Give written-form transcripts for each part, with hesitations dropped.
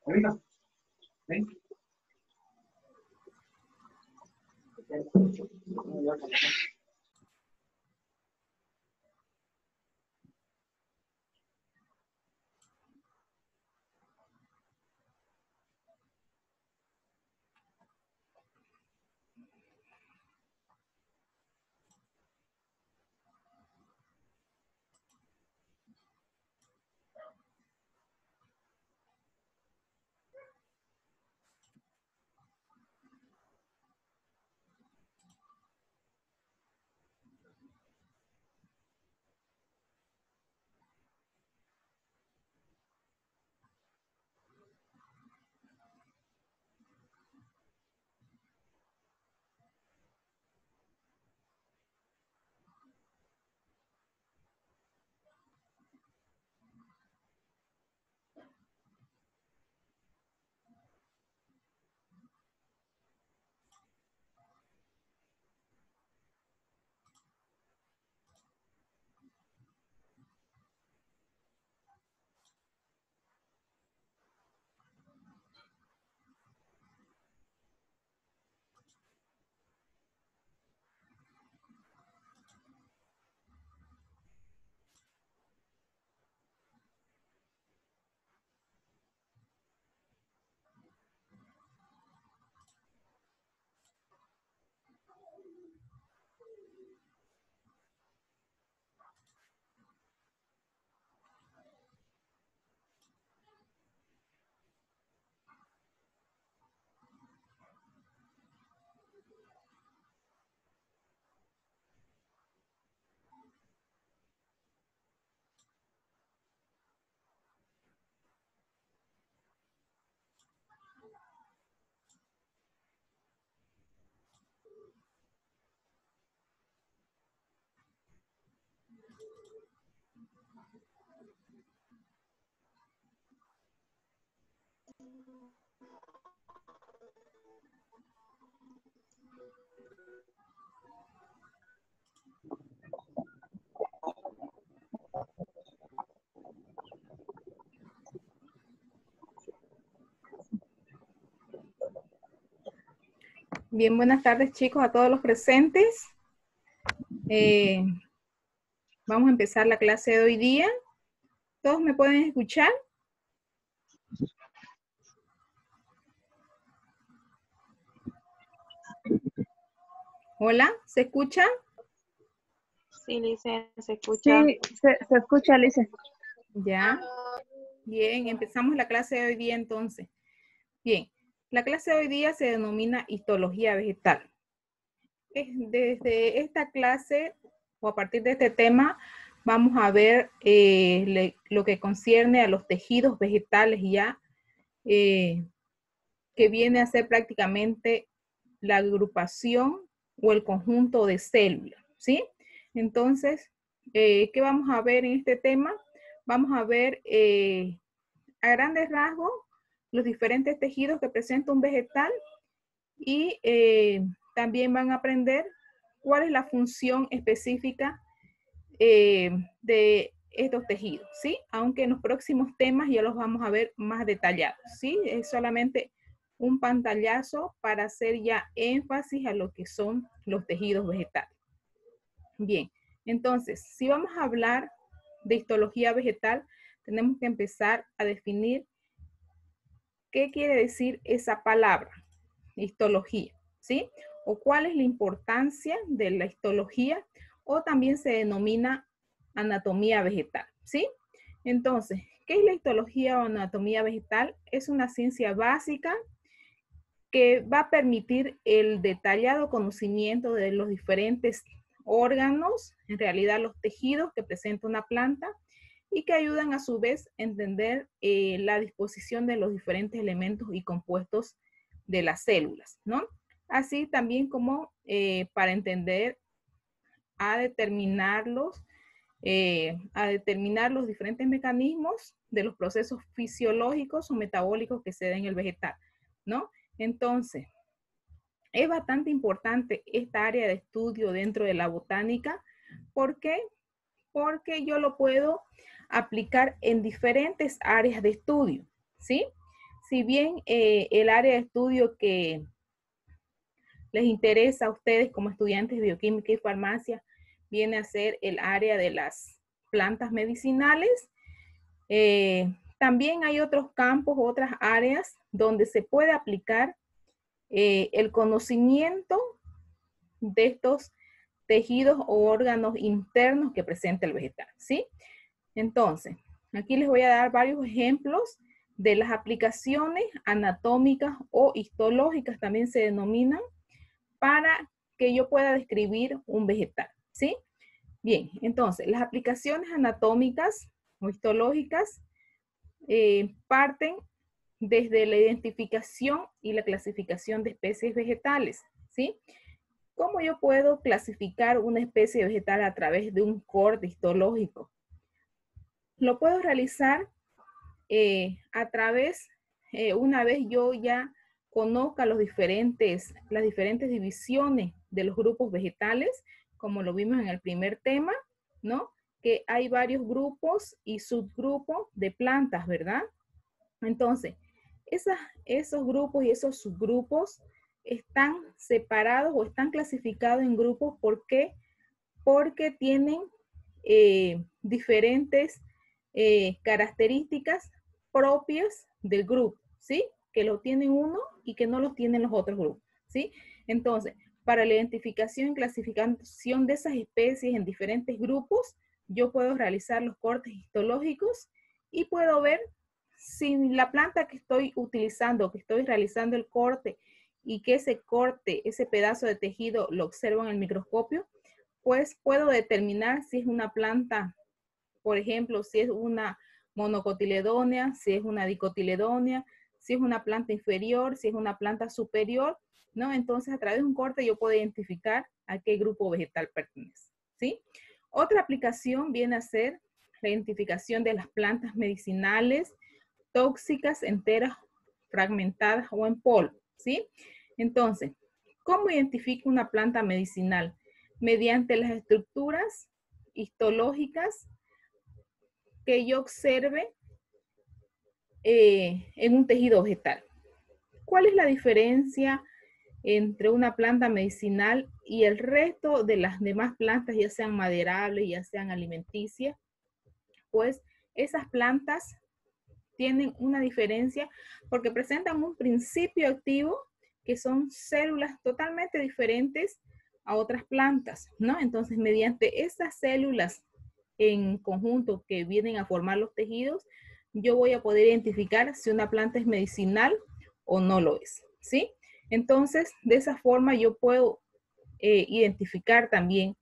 Ahorita, ven. Bien, buenas tardes chicos a todos los presentes. Vamos a empezar la clase de hoy día. ¿Todos me pueden escuchar? Hola, ¿se escucha? Sí, Lice, se escucha. Sí, se escucha, Lice. Ya. Bien, empezamos la clase de hoy día entonces. Bien, la clase de hoy día se denomina histología vegetal. Desde esta clase o a partir de este tema vamos a ver lo que concierne a los tejidos vegetales ya, que viene a ser prácticamente la agrupación o el conjunto de células, ¿sí? Entonces, ¿qué vamos a ver en este tema? Vamos a ver a grandes rasgos los diferentes tejidos que presenta un vegetal y también van a aprender cuál es la función específica de estos tejidos, ¿sí? Aunque en los próximos temas ya los vamos a ver más detallados, ¿sí? Es solamente un pantallazo para hacer ya énfasis a lo que son los tejidos vegetales. Bien, entonces, si vamos a hablar de histología vegetal, tenemos que empezar a definir qué quiere decir esa palabra, histología, ¿sí? O cuál es la importancia de la histología, o también se denomina anatomía vegetal, ¿sí? Entonces, ¿qué es la histología o anatomía vegetal? Es una ciencia básica que va a permitir el detallado conocimiento de los diferentes órganos, en realidad los tejidos que presenta una planta, y que ayudan a su vez a entender la disposición de los diferentes elementos y compuestos de las células, ¿no? Así también como para entender a determinar los diferentes mecanismos de los procesos fisiológicos o metabólicos que se den en el vegetal, ¿no? Entonces, es bastante importante esta área de estudio dentro de la botánica. ¿Por qué? Porque yo lo puedo aplicar en diferentes áreas de estudio, ¿sí? Si bien el área de estudio que les interesa a ustedes como estudiantes de bioquímica y farmacia viene a ser el área de las plantas medicinales, también hay otros campos, otras áreas donde se puede aplicar el conocimiento de estos tejidos o órganos internos que presenta el vegetal, ¿sí? Entonces, aquí les voy a dar varios ejemplos de las aplicaciones anatómicas o histológicas, también se denominan, para que yo pueda describir un vegetal, ¿sí? Bien, entonces, las aplicaciones anatómicas o histológicas parten desde la identificación y la clasificación de especies vegetales, ¿sí? ¿Cómo yo puedo clasificar una especie vegetal a través de un corte histológico? Lo puedo realizar a través, una vez yo ya conozca las diferentes divisiones de los grupos vegetales, como lo vimos en el primer tema, ¿no? Que hay varios grupos y subgrupos de plantas, ¿verdad? Entonces, esos grupos y esos subgrupos están separados o están clasificados en grupos. ¿Por qué? Porque tienen diferentes características propias del grupo, ¿sí? Que lo tienen uno y que no lo tienen los otros grupos, ¿sí? Entonces, para la identificación y clasificación de esas especies en diferentes grupos, yo puedo realizar los cortes histológicos y puedo ver si la planta que estoy utilizando, que estoy realizando el corte y que ese corte, ese pedazo de tejido lo observo en el microscopio, pues puedo determinar si es una planta, por ejemplo, si es una monocotiledónea, si es una dicotiledónea, si es una planta inferior, si es una planta superior, ¿no? Entonces, a través de un corte yo puedo identificar a qué grupo vegetal pertenece, ¿sí? Otra aplicación viene a ser la identificación de las plantas medicinales, tóxicas, enteras, fragmentadas o en polvo, ¿sí? Entonces, ¿cómo identifico una planta medicinal? Mediante las estructuras histológicas que yo observe en un tejido vegetal. ¿Cuál es la diferencia entre una planta medicinal y el resto de las demás plantas, ya sean maderables, ya sean alimenticias? Pues esas plantas tienen una diferencia porque presentan un principio activo que son células totalmente diferentes a otras plantas, ¿no? Entonces, mediante esas células en conjunto que vienen a formar los tejidos, yo voy a poder identificar si una planta es medicinal o no lo es, ¿sí? Entonces, de esa forma yo puedo identificar también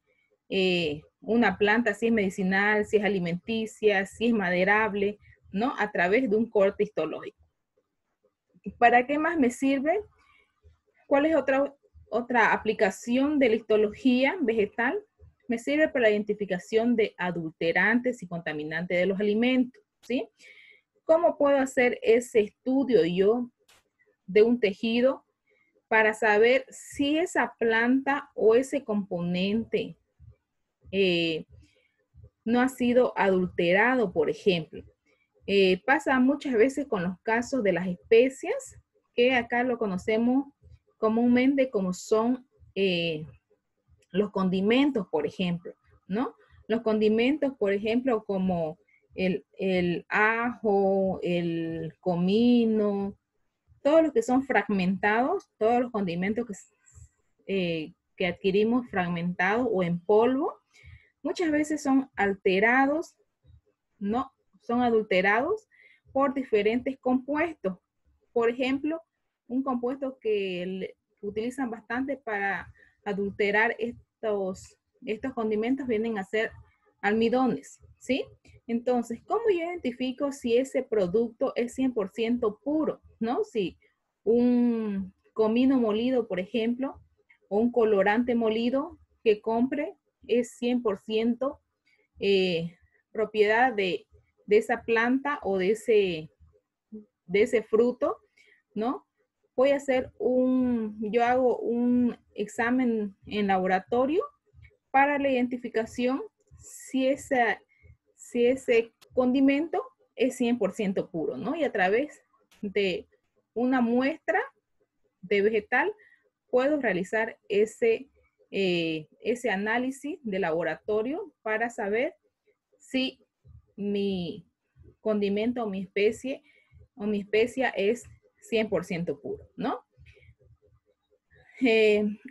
una planta, si es medicinal, si es alimenticia, si es maderable, ¿no? A través de un corte histológico. ¿Para qué más me sirve? ¿Cuál es otra aplicación de la histología vegetal? Me sirve para la identificación de adulterantes y contaminantes de los alimentos, ¿sí? ¿Cómo puedo hacer ese estudio yo de un tejido para saber si esa planta o ese componente no ha sido adulterado, por ejemplo? Pasa muchas veces con los casos de las especias que acá lo conocemos comúnmente como son los condimentos, por ejemplo, ¿no? Los condimentos, por ejemplo, como el ajo, el comino, todos los que son fragmentados, todos los condimentos que adquirimos fragmentados o en polvo, muchas veces son alterados, ¿no? Son adulterados por diferentes compuestos. Por ejemplo, un compuesto que utilizan bastante para adulterar estos condimentos vienen a ser almidones, ¿sí? Entonces, ¿cómo yo identifico si ese producto es 100% puro, ¿no? Si un comino molido, por ejemplo, o un colorante molido que compre es 100% propiedad de esa planta o de ese fruto, ¿no? Voy a hacer yo hago un examen en laboratorio para la identificación si ese condimento es 100% puro, ¿no? Y a través de una muestra de vegetal puedo realizar ese análisis de laboratorio para saber si mi condimento o mi especie es 100% puro, ¿no?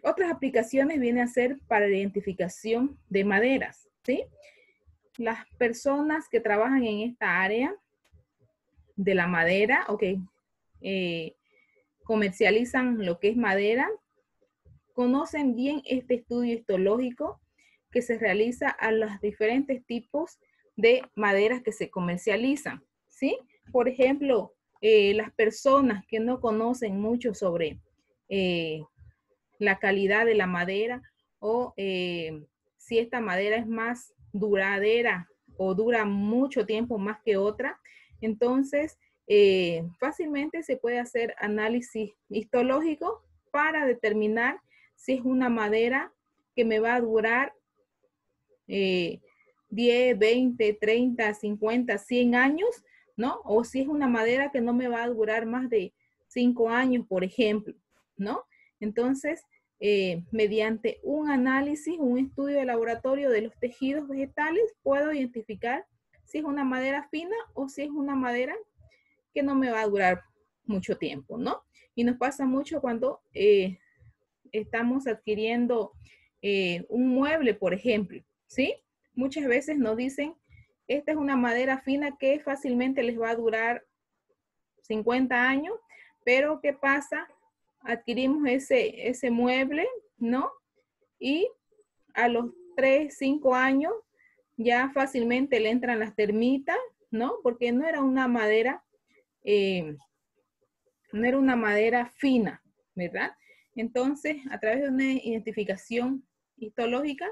Otras aplicaciones vienen a ser para la identificación de maderas, ¿sí? Las personas que trabajan en esta área de la madera, comercializan lo que es madera, conocen bien este estudio histológico que se realiza a los diferentes tipos de maderas que se comercializan, ¿sí? Por ejemplo, las personas que no conocen mucho sobre la calidad de la madera o si esta madera es más duradera o dura mucho tiempo más que otra, entonces fácilmente se puede hacer análisis histológico para determinar si es una madera que me va a durar 10, 20, 30, 50, 100 años, ¿no? O si es una madera que no me va a durar más de 5 años, por ejemplo, ¿no? Entonces, mediante un análisis, un estudio de laboratorio de los tejidos vegetales, puedo identificar si es una madera fina o si es una madera que no me va a durar mucho tiempo, ¿no? Y nos pasa mucho cuando estamos adquiriendo un mueble, por ejemplo, ¿sí? Muchas veces nos dicen, esta es una madera fina que fácilmente les va a durar 50 años, pero ¿qué pasa? Adquirimos ese mueble, ¿no? Y a los 3, 5 años ya fácilmente le entran las termitas, ¿no? Porque no era una madera fina, ¿verdad? Entonces, a través de una identificación histológica,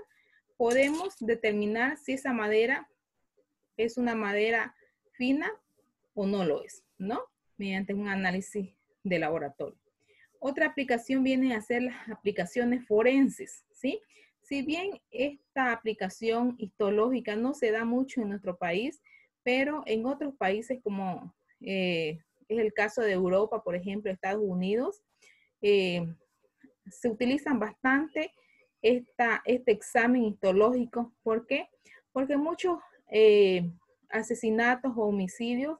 podemos determinar si esa madera es una madera fina o no lo es, ¿no? Mediante un análisis de laboratorio. Otra aplicación viene a ser las aplicaciones forenses, ¿sí? Si bien esta aplicación histológica no se da mucho en nuestro país, pero en otros países como es el caso de Europa, por ejemplo, Estados Unidos, se utilizan bastante este examen histológico. ¿Por qué? Porque muchos asesinatos o homicidios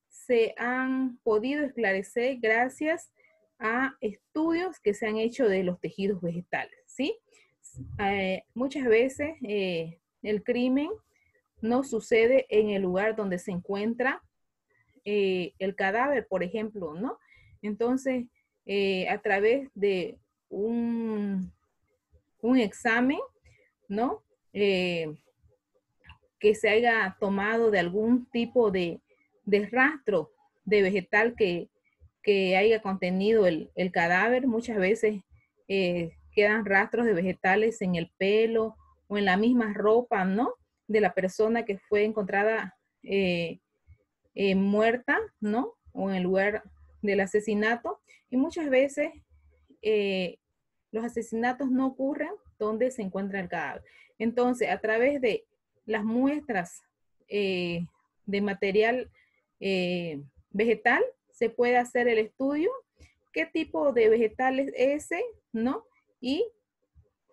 se han podido esclarecer gracias a estudios que se han hecho de los tejidos vegetales, ¿sí? Muchas veces el crimen no sucede en el lugar donde se encuentra el cadáver, por ejemplo, ¿no? Entonces, a través de un examen, ¿no? Que se haya tomado de algún tipo de rastro de vegetal que haya contenido el cadáver. Muchas veces quedan rastros de vegetales en el pelo o en la misma ropa, ¿no? De la persona que fue encontrada muerta, ¿no? O en el lugar del asesinato. Y muchas veces los asesinatos no ocurren donde se encuentra el cadáver. Entonces, a través de las muestras de material vegetal, se puede hacer el estudio qué tipo de vegetal es ese, ¿no? Y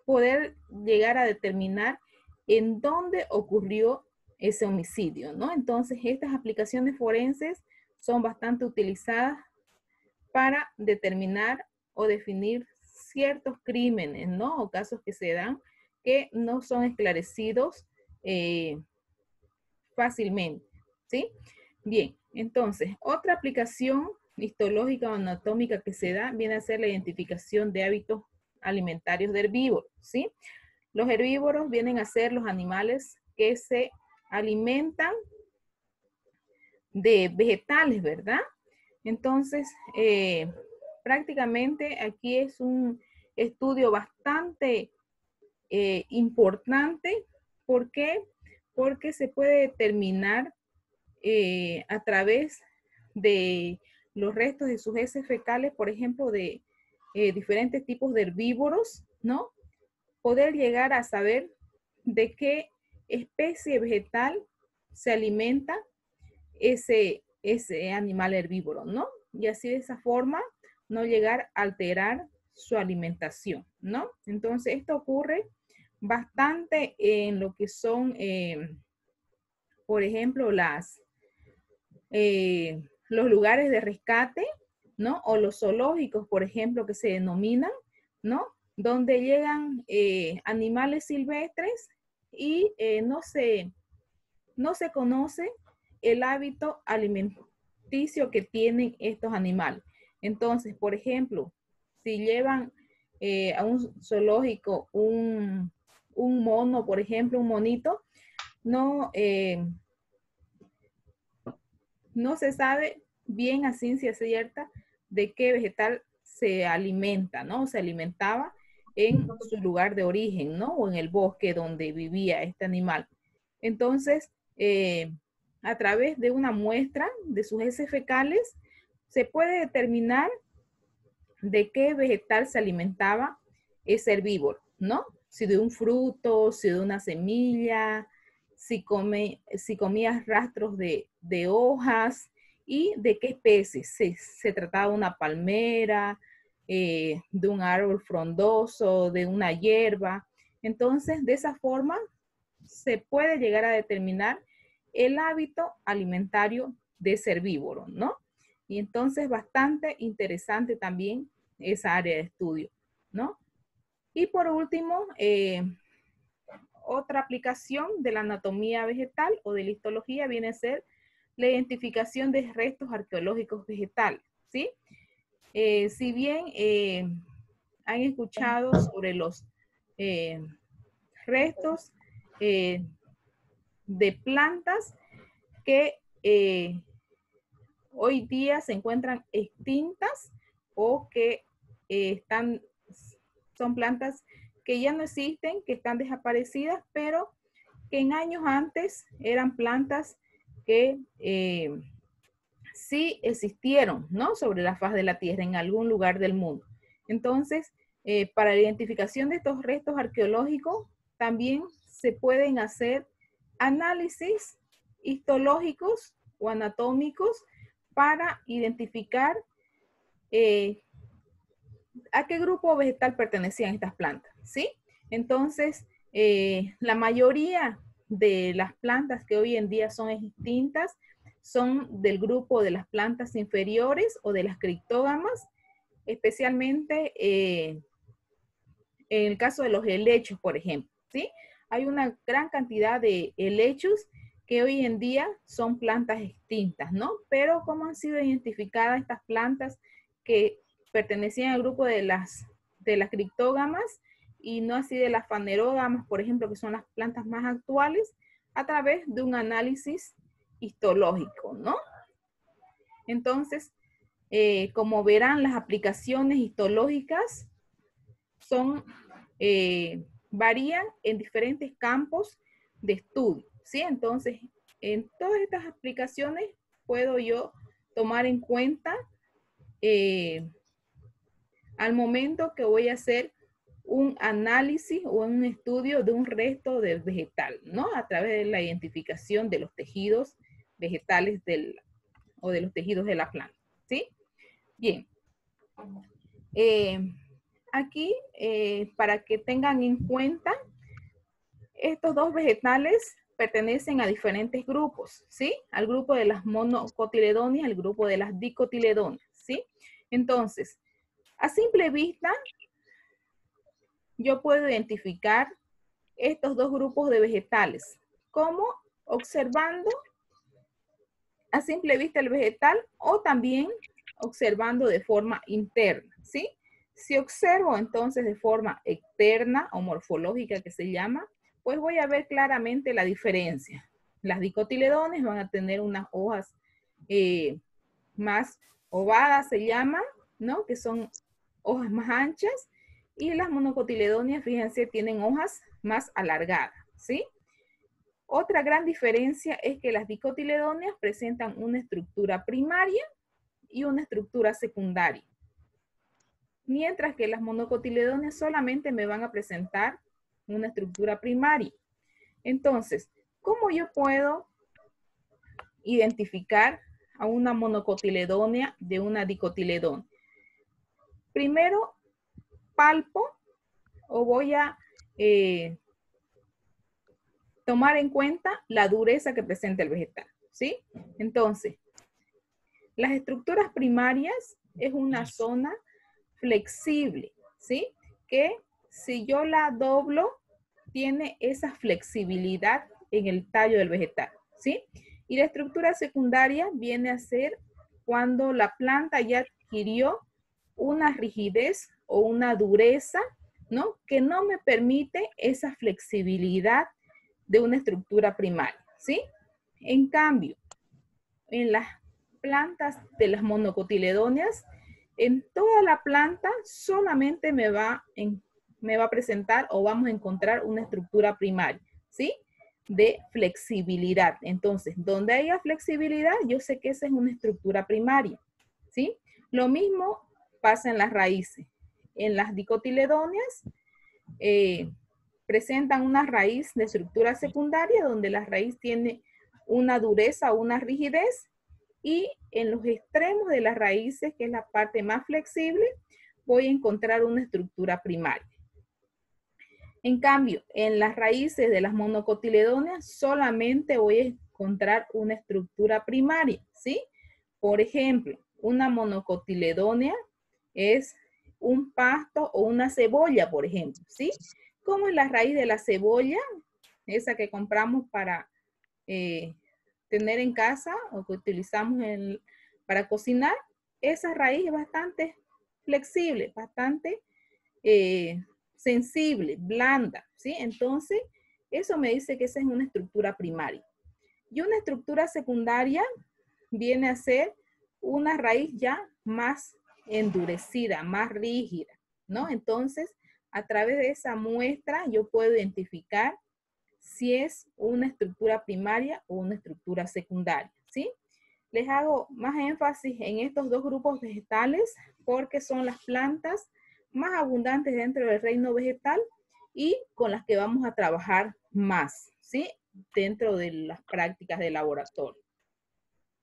poder llegar a determinar en dónde ocurrió ese homicidio, ¿no? Entonces, estas aplicaciones forenses son bastante utilizadas para determinar o definir ciertos crímenes, ¿no? O casos que se dan que no son esclarecidos fácilmente, ¿sí? Bien, entonces, otra aplicación histológica o anatómica que se da viene a ser la identificación de hábitos alimentarios de herbívoros, ¿sí? Los herbívoros vienen a ser los animales que se alimentan de vegetales, ¿verdad? Entonces, prácticamente aquí es un estudio bastante importante. ¿Por qué? Porque se puede determinar a través de los restos de sus heces fecales, por ejemplo, de diferentes tipos de herbívoros, ¿no? Poder llegar a saber de qué especie vegetal se alimenta ese animal herbívoro, ¿no? Y así de esa forma no llegar a alterar su alimentación, ¿no? Entonces esto ocurre bastante en lo que son, por ejemplo, los lugares de rescate, ¿no? O los zoológicos, por ejemplo, que se denominan, ¿no? Donde llegan animales silvestres y no se conoce el hábito alimenticio que tienen estos animales. Entonces, por ejemplo, si llevan a un zoológico un mono, por ejemplo, un monito, no se sabe bien a ciencia cierta de qué vegetal se alimenta, ¿no? Se alimentaba en su lugar de origen, ¿no? O en el bosque donde vivía este animal. Entonces, a través de una muestra de sus heces fecales, se puede determinar de qué vegetal se alimentaba ese herbívoro, ¿no? Si de un fruto, si de una semilla, si comía rastros de hojas y de qué especie. Se trataba de una palmera, de un árbol frondoso, de una hierba. Entonces, de esa forma, se puede llegar a determinar el hábito alimentario de ese herbívoro, ¿no? Y entonces bastante interesante también esa área de estudio, ¿no? Y por último, otra aplicación de la anatomía vegetal o de la histología viene a ser la identificación de restos arqueológicos vegetales, ¿sí? Si bien han escuchado sobre los restos de plantas que hoy día se encuentran extintas o que son plantas que ya no existen, que están desaparecidas, pero que en años antes eran plantas que sí existieron, ¿no? Sobre la faz de la tierra, en algún lugar del mundo. Entonces, para la identificación de estos restos arqueológicos, también se pueden hacer análisis histológicos o anatómicos para identificar a qué grupo vegetal pertenecían estas plantas, ¿sí? Entonces, la mayoría de las plantas que hoy en día son extintas son del grupo de las plantas inferiores o de las criptógamas, especialmente en el caso de los helechos, por ejemplo, ¿sí? Hay una gran cantidad de helechos que hoy en día son plantas extintas, ¿no? Pero ¿cómo han sido identificadas estas plantas que pertenecían al grupo de las criptógamas y no así de las fanerógamas, por ejemplo, que son las plantas más actuales, a través de un análisis histológico, ¿no? Entonces, como verán, las aplicaciones histológicas varían en diferentes campos de estudio, ¿sí? Entonces, en todas estas aplicaciones puedo yo tomar en cuenta al momento que voy a hacer un análisis o un estudio de un resto de vegetal, ¿no? A través de la identificación de los tejidos vegetales o de los tejidos de la planta, ¿sí? Bien, Aquí, para que tengan en cuenta, estos dos vegetales pertenecen a diferentes grupos, ¿sí? Al grupo de las monocotiledóneas, al grupo de las dicotiledóneas, ¿sí? Entonces, a simple vista, yo puedo identificar estos dos grupos de vegetales, como observando a simple vista el vegetal o también observando de forma interna, ¿sí? Si observo entonces de forma externa o morfológica que se llama, pues voy a ver claramente la diferencia. Las dicotiledóneas van a tener unas hojas más ovadas, se llaman, ¿no? Que son hojas más anchas, y las monocotiledóneas, fíjense, tienen hojas más alargadas, ¿sí? Otra gran diferencia es que las dicotiledóneas presentan una estructura primaria y una estructura secundaria, mientras que las monocotiledóneas solamente me van a presentar una estructura primaria. Entonces, ¿cómo yo puedo identificar a una monocotiledónea de una dicotiledónea? Primero, palpo o voy a tomar en cuenta la dureza que presenta el vegetal, ¿sí? Entonces, las estructuras primarias es una zona flexible, ¿sí? Que si yo la doblo, tiene esa flexibilidad en el tallo del vegetal, ¿sí? Y la estructura secundaria viene a ser cuando la planta ya adquirió una rigidez o una dureza, ¿no? Que no me permite esa flexibilidad de una estructura primaria, ¿sí? En cambio, en las plantas de las monocotiledóneas, en toda la planta solamente me va a presentar o vamos a encontrar una estructura primaria, ¿sí? De flexibilidad. Entonces, donde haya flexibilidad, yo sé que esa es una estructura primaria, ¿sí? Lo mismo pasa en las raíces. En las dicotiledóneas, presentan una raíz de estructura secundaria donde la raíz tiene una dureza o una rigidez, y en los extremos de las raíces, que es la parte más flexible, voy a encontrar una estructura primaria. En cambio, en las raíces de las monocotiledóneas solamente voy a encontrar una estructura primaria, ¿sí? Por ejemplo, una monocotiledónea es un pasto o una cebolla, por ejemplo, ¿sí? Como es la raíz de la cebolla, esa que compramos para tener en casa o que utilizamos para cocinar, esa raíz es bastante flexible, bastante sensible, blanda, ¿sí? Entonces, eso me dice que esa es una estructura primaria. Y una estructura secundaria viene a ser una raíz ya más endurecida, más rígida, ¿no? Entonces, a través de esa muestra yo puedo identificar si es una estructura primaria o una estructura secundaria, ¿sí? Les hago más énfasis en estos dos grupos vegetales porque son las plantas más abundantes dentro del reino vegetal y con las que vamos a trabajar más, ¿sí? Dentro de las prácticas de laboratorio.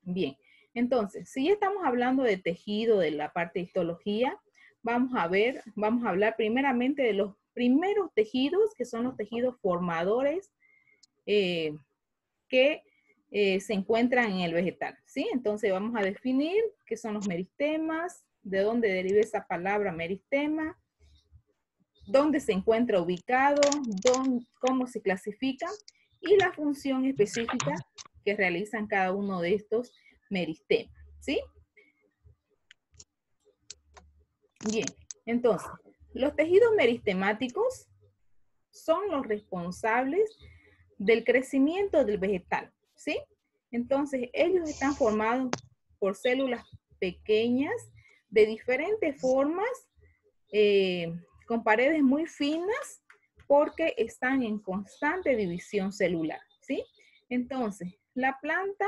Bien, entonces, si ya estamos hablando de tejido, de la parte de histología, vamos a hablar primeramente de los primeros tejidos, que son los tejidos formadores que se encuentran en el vegetal, ¿sí? Entonces vamos a definir qué son los meristemas, de dónde deriva esa palabra meristema, dónde se encuentra ubicado, cómo se clasifica y la función específica que realizan cada uno de estos meristemas, ¿sí? Bien, entonces, los tejidos meristemáticos son los responsables del crecimiento del vegetal, ¿sí? Entonces, ellos están formados por células pequeñas de diferentes formas, con paredes muy finas, porque están en constante división celular, ¿sí? Entonces, la planta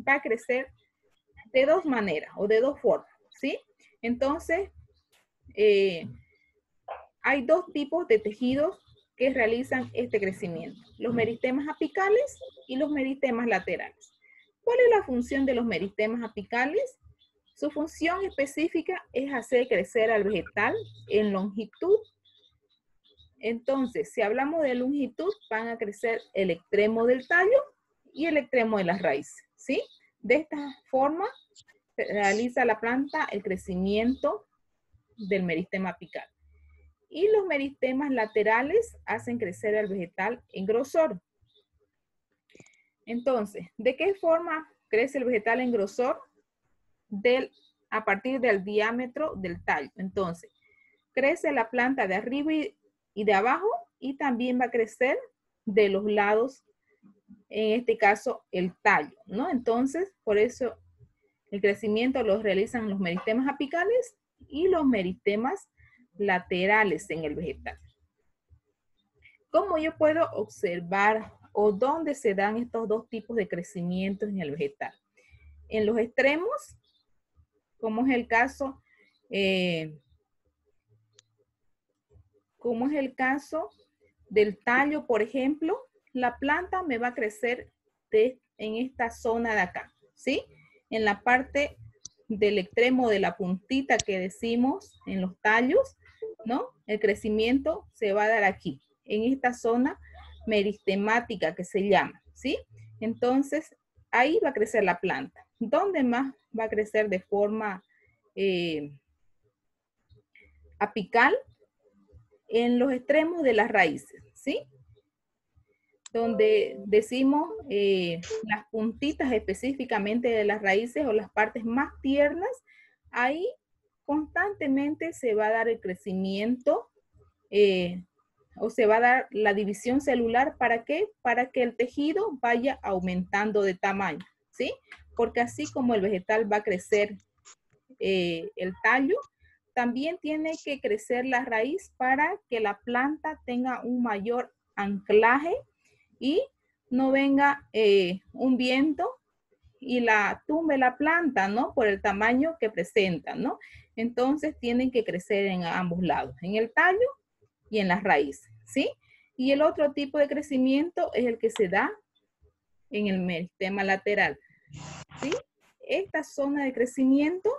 va a crecer de dos maneras o de dos formas, ¿sí? Entonces, hay dos tipos de tejidos que realizan este crecimiento: los meristemas apicales y los meristemas laterales. ¿Cuál es la función de los meristemas apicales? Su función específica es hacer crecer al vegetal en longitud. Entonces, si hablamos de longitud, van a crecer el extremo del tallo y el extremo de las raíces, ¿sí? De esta forma realiza la planta el crecimiento del meristema apical. Y los meristemas laterales hacen crecer al vegetal en grosor. Entonces, ¿de qué forma crece el vegetal en grosor? A partir del diámetro del tallo. Entonces, crece la planta de arriba y de abajo, y también va a crecer de los lados, en este caso el tallo, ¿no? Entonces, por eso el crecimiento lo realizan los meristemas apicales y los meristemas laterales en el vegetal. ¿Cómo yo puedo observar o dónde se dan estos dos tipos de crecimientos en el vegetal? En los extremos, como es el caso del tallo, por ejemplo, la planta me va a crecer en esta zona de acá, ¿sí? En la parte del extremo de la puntita que decimos en los tallos, ¿no? El crecimiento se va a dar aquí, en esta zona meristemática que se llama, ¿sí? Entonces, ahí va a crecer la planta. ¿Dónde más va a crecer de forma apical? En los extremos de las raíces, ¿sí? Donde decimos las puntitas específicamente de las raíces o las partes más tiernas, ahí constantemente se va a dar el crecimiento o se va a dar la división celular. ¿Para qué? Para que el tejido vaya aumentando de tamaño, ¿sí? Porque así como el vegetal va a crecer el tallo, también tiene que crecer la raíz para que la planta tenga un mayor anclaje y no venga un viento y la tumbe la planta, ¿no? Por el tamaño que presenta, ¿no? Entonces tienen que crecer en ambos lados, en el tallo y en las raíces, ¿sí? Y el otro tipo de crecimiento es el que se da en el meristema lateral, ¿sí? Esta zona de crecimiento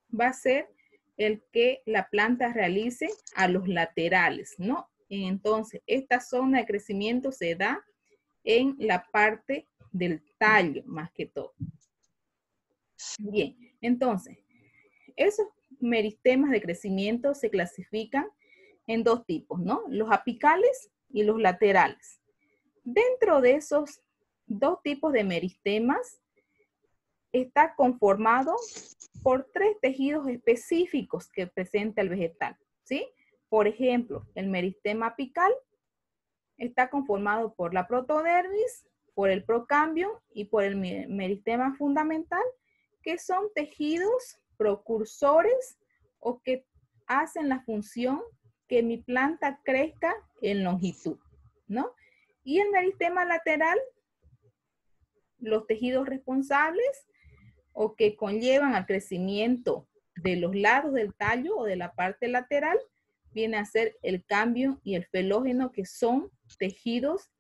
va a ser el que la planta realice a los laterales, ¿no? Entonces, esta zona de crecimiento se da en la parte del tallo, más que todo. Bien, entonces, esos meristemas de crecimiento se clasifican en dos tipos, ¿no? Los apicales y los laterales. Dentro de esos dos tipos de meristemas, está conformado por tres tejidos específicos que presenta el vegetal, ¿sí? Por ejemplo, el meristema apical está conformado por la protodermis, por el procambium y por el meristema fundamental, que son tejidos precursores o que hacen la función que mi planta crezca en longitud, ¿no? Y el meristema lateral, los tejidos responsables o que conllevan al crecimiento de los lados del tallo o de la parte lateral, viene a ser el cambium y el felógeno, que son tejidos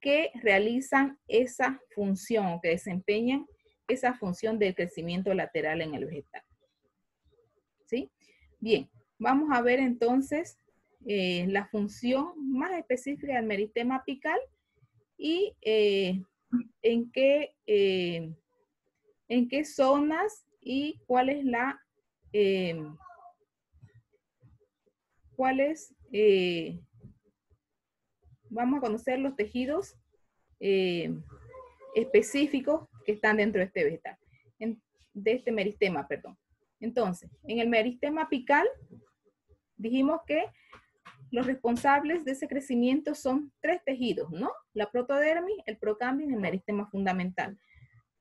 que realizan esa función, que desempeñan esa función del crecimiento lateral en el vegetal. ¿Sí? Bien, vamos a ver entonces la función más específica del meristema apical y en qué zonas y cuál es la vamos a conocer los tejidos específicos que están dentro de este vegetal, de este meristema, perdón. Entonces, en el meristema apical dijimos que los responsables de ese crecimiento son tres tejidos, ¿no? La protodermis, el procambium y el meristema fundamental.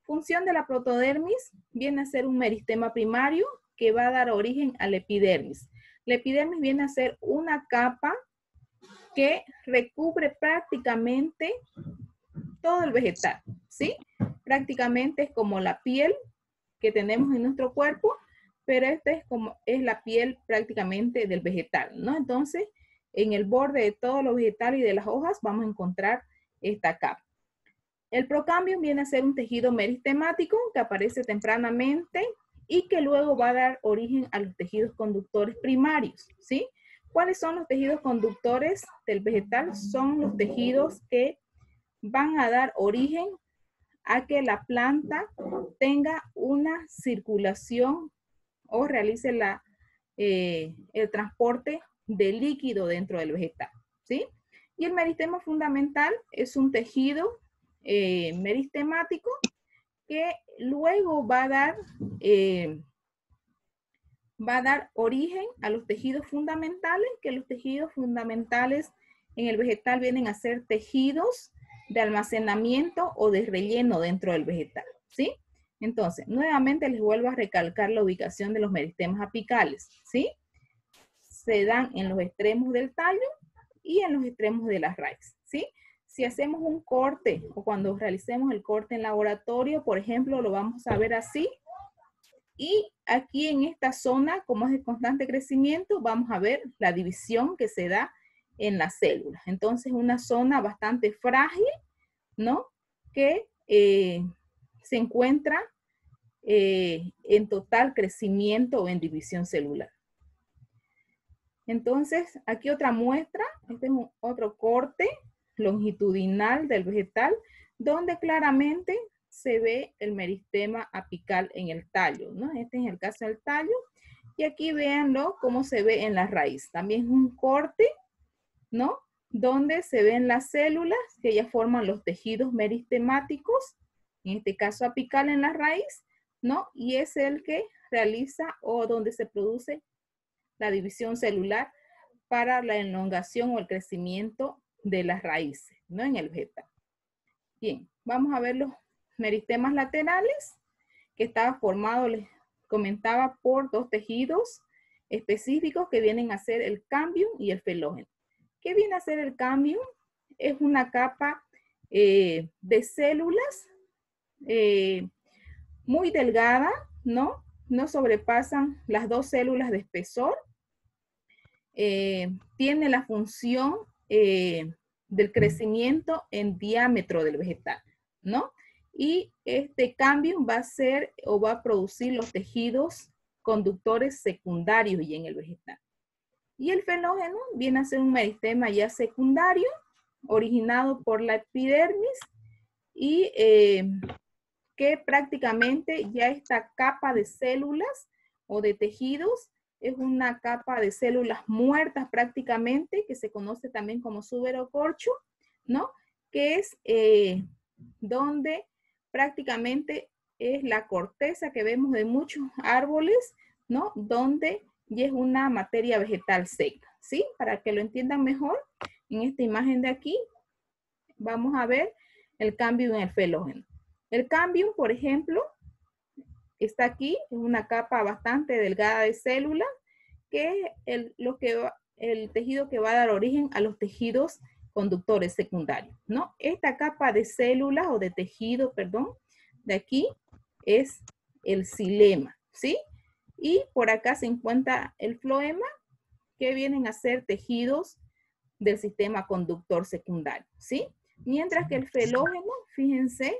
Función de la protodermis viene a ser un meristema primario que va a dar origen a la epidermis. La epidermis viene a ser una capa que recubre prácticamente todo el vegetal, ¿sí? Prácticamente es como la piel que tenemos en nuestro cuerpo, pero esta es la piel prácticamente del vegetal, ¿no? Entonces, en el borde de todos los vegetales y de las hojas vamos a encontrar esta capa. El procambium viene a ser un tejido meristemático que aparece tempranamente y que luego va a dar origen a los tejidos conductores primarios, ¿sí? ¿Cuáles son los tejidos conductores del vegetal? Son los tejidos que van a dar origen a que la planta tenga una circulación o realice el transporte de líquido dentro del vegetal, ¿sí? Y el meristema fundamental es un tejido meristemático que luego va a dar origen a los tejidos fundamentales, que los tejidos fundamentales en el vegetal vienen a ser tejidos de almacenamiento o de relleno dentro del vegetal, ¿sí? Entonces, nuevamente les vuelvo a recalcar la ubicación de los meristemas apicales, ¿sí? Se dan en los extremos del tallo y en los extremos de las raíces, ¿sí? Si hacemos un corte o cuando realicemos el corte en laboratorio, por ejemplo, lo vamos a ver así. Y aquí en esta zona, como es de constante crecimiento, vamos a ver la división que se da en las células. Entonces, una zona bastante frágil, ¿no? Que se encuentra en total crecimiento o en división celular. Entonces, aquí otra muestra, este es otro corte longitudinal del vegetal, donde claramente se ve el meristema apical en el tallo, ¿no? Este es el caso del tallo. Y aquí véanlo cómo se ve en la raíz. También es un corte, ¿no? Donde se ven las células que ya forman los tejidos meristemáticos, en este caso apical en la raíz, ¿no? Y es el que realiza o donde se produce la división celular para la elongación o el crecimiento de las raíces, ¿no? En el vegetal. Bien, vamos a ver los meristemas laterales, que estaba formado, les comentaba, por dos tejidos específicos que vienen a ser el cambium y el felógeno. ¿Qué viene a ser el cambium? Es una capa de células muy delgada, ¿no? No sobrepasan las 2 células de espesor. Tiene la función del crecimiento en diámetro del vegetal, ¿no? Y este cambio va a ser o va a producir los tejidos conductores secundarios y en el vegetal. Y el felógeno viene a ser un meristema ya secundario, originado por la epidermis y que prácticamente ya esta capa de células o de tejidos es una capa de células muertas prácticamente, que se conoce también como suberocorcho, ¿no? Que es donde prácticamente es la corteza que vemos de muchos árboles, ¿no? Donde ya es una materia vegetal seca, ¿sí? Para que lo entiendan mejor, en esta imagen de aquí, vamos a ver el cambio en el felógeno. El cambium, por ejemplo, está aquí, es una capa bastante delgada de células, que es el tejido que va a dar origen a los tejidos conductores secundarios, ¿no? Esta capa de células o de tejido, perdón, de aquí es el xilema, ¿sí? Y por acá se encuentra el floema, que vienen a ser tejidos del sistema conductor secundario, ¿sí? Mientras que el felógeno, fíjense,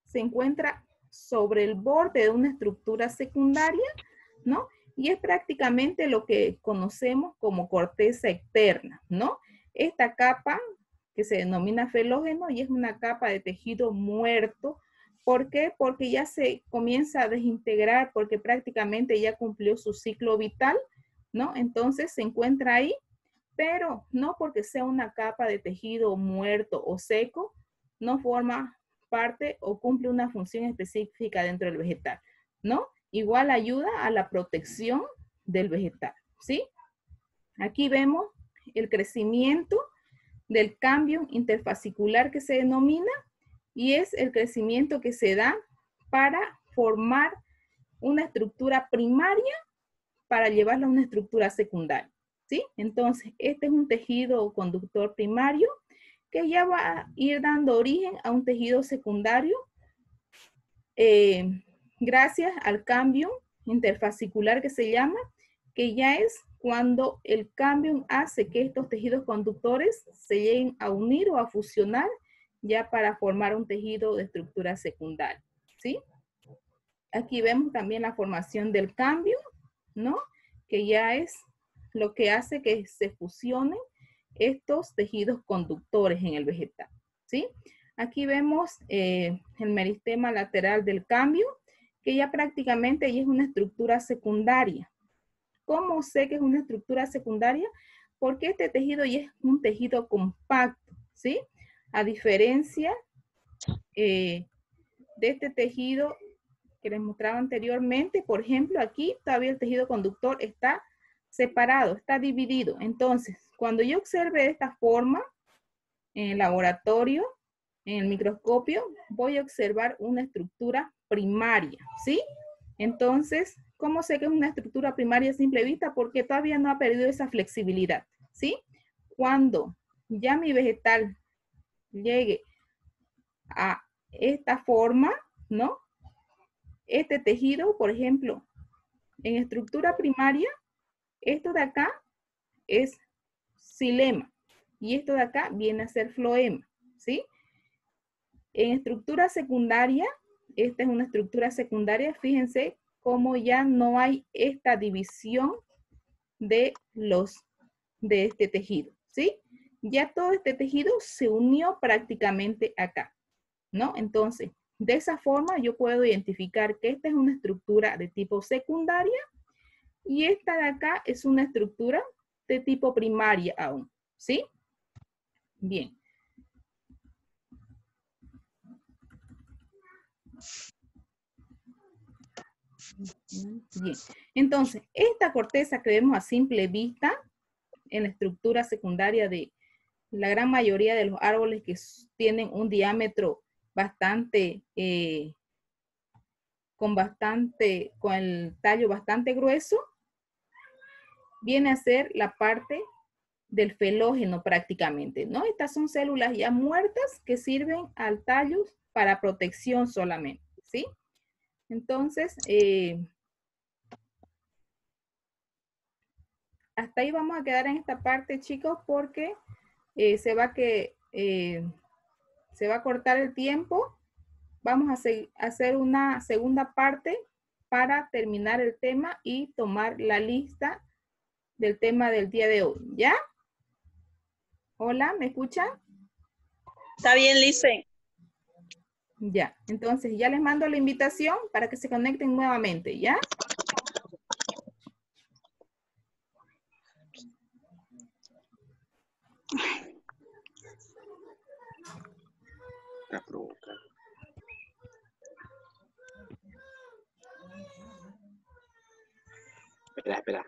se encuentra sobre el borde de una estructura secundaria, ¿no? Y es prácticamente lo que conocemos como corteza externa, ¿no? Esta capa que se denomina felógeno y es una capa de tejido muerto. ¿Por qué? Porque ya se comienza a desintegrar, porque prácticamente ya cumplió su ciclo vital, ¿no? Entonces se encuentra ahí, pero no porque sea una capa de tejido muerto o seco, no forma parte o cumple una función específica dentro del vegetal, ¿no? Igual ayuda a la protección del vegetal, ¿sí? Aquí vemos el crecimiento del cambio interfascicular que se denomina y es el crecimiento que se da para formar una estructura primaria para llevarla a una estructura secundaria, ¿sí? Entonces, este es un tejido conductor primario que ya va a ir dando origen a un tejido secundario gracias al cambio interfascicular que se llama, que ya es cuando el cambio hace que estos tejidos conductores se lleguen a unir o a fusionar ya para formar un tejido de estructura secundaria, ¿sí? Aquí vemos también la formación del cambio, ¿no? Que ya es lo que hace que se fusionen estos tejidos conductores en el vegetal, ¿sí? Aquí vemos el meristema lateral del cambio, que ya prácticamente ya es una estructura secundaria. ¿Cómo sé que es una estructura secundaria? Porque este tejido ya es un tejido compacto, ¿sí? A diferencia de este tejido que les mostraba anteriormente, por ejemplo, aquí todavía el tejido conductor está separado, está dividido. Entonces, cuando yo observe de esta forma, en el laboratorio, en el microscopio, voy a observar una estructura primaria, ¿sí? Entonces, ¿cómo sé que es una estructura primaria a simple vista? Porque todavía no ha perdido esa flexibilidad, ¿sí? Cuando ya mi vegetal llegue a esta forma, ¿no? Este tejido, por ejemplo, en estructura primaria, esto de acá es xilema y esto de acá viene a ser floema, ¿sí? En estructura secundaria, esta es una estructura secundaria, fíjense cómo ya no hay esta división de este tejido, ¿sí? Ya todo este tejido se unió prácticamente acá, ¿no? Entonces, de esa forma yo puedo identificar que esta es una estructura de tipo secundaria y esta de acá es una estructura de tipo primaria aún, ¿sí? Bien. Bien, entonces, esta corteza que vemos a simple vista en la estructura secundaria de la gran mayoría de los árboles que tienen un diámetro bastante, con el tallo bastante grueso, viene a ser la parte del felógeno prácticamente, ¿no? Estas son células ya muertas que sirven al tallo para protección solamente, ¿sí? Entonces, hasta ahí vamos a quedar en esta parte, chicos, porque se va a cortar el tiempo. Vamos a hacer una segunda parte para terminar el tema y tomar la lista del tema del día de hoy, ¿ya? Hola, ¿me escuchan? Está bien, Lice. Ya, entonces ya les mando la invitación para que se conecten nuevamente, ¿ya? La provoca. Espera.